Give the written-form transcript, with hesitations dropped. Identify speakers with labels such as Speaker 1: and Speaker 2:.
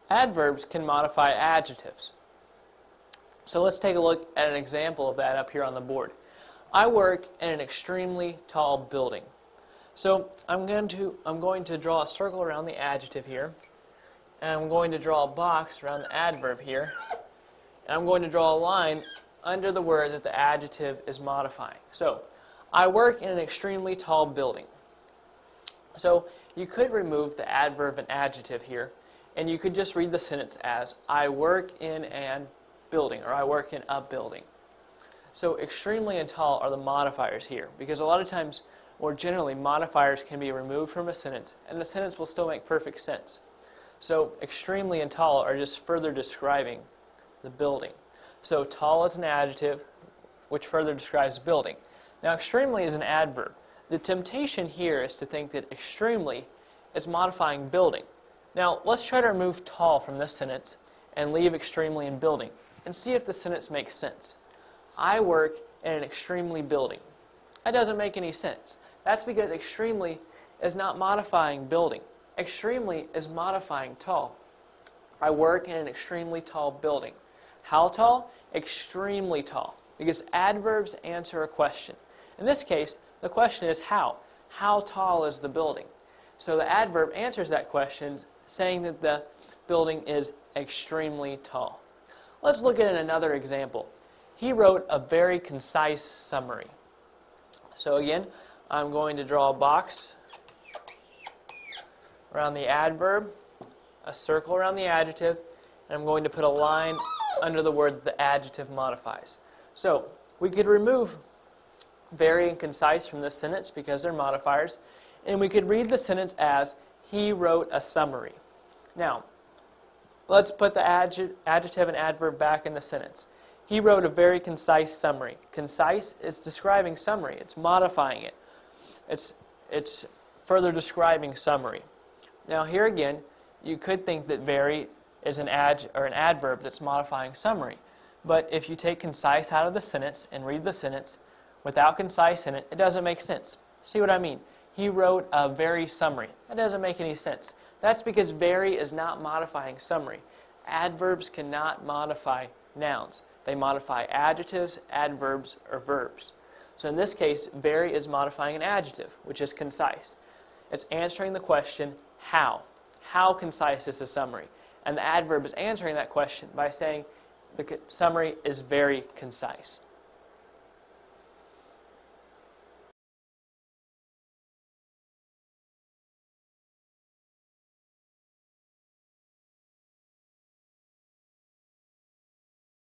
Speaker 1: Adverbs can modify adjectives. So let's take a look at an example of that up here on the board. I work in an extremely tall building. So I'm going to draw a circle around the adjective here, and I'm going to draw a box around the adverb here, and I'm going to draw a line under the word that the adjective is modifying. So I work in an extremely tall building. So you could remove the adverb and adjective here, and you could just read the sentence as I work in an building, or I work in a building. So extremely and tall are the modifiers here, because a lot of times, or generally, modifiers can be removed from a sentence, and the sentence will still make perfect sense. So extremely and tall are just further describing the building. So tall is an adjective, which further describes building. Now extremely is an adverb. The temptation here is to think that extremely is modifying building. Now let's try to remove tall from this sentence and leave extremely in building, and see if the sentence makes sense. I work in an extremely building. That doesn't make any sense. That's because extremely is not modifying building. Extremely is modifying tall. I work in an extremely tall building. How tall? Extremely tall. Because adverbs answer a question. In this case, the question is how. How tall is the building? So the adverb answers that question, saying that the building is extremely tall. Let's look at another example. He wrote a very concise summary. So again, I'm going to draw a box around the adverb, a circle around the adjective, and I'm going to put a line under the word that the adjective modifies. So we could remove very and concise from this sentence because they're modifiers, and we could read the sentence as he wrote a summary. Now, let's put the adjective and adverb back in the sentence. He wrote a very concise summary. Concise is describing summary. It's modifying it. It's further describing summary. Now here again, you could think that very is an adverb that's modifying summary. But if you take concise out of the sentence and read the sentence without concise in it, it doesn't make sense. See what I mean? He wrote a very summary. That doesn't make any sense. That's because very is not modifying summary. Adverbs cannot modify nouns. They modify adjectives, adverbs, or verbs. So in this case, very is modifying an adjective, which is concise. It's answering the question, how? How concise is the summary? And the adverb is answering that question by saying the summary is very concise.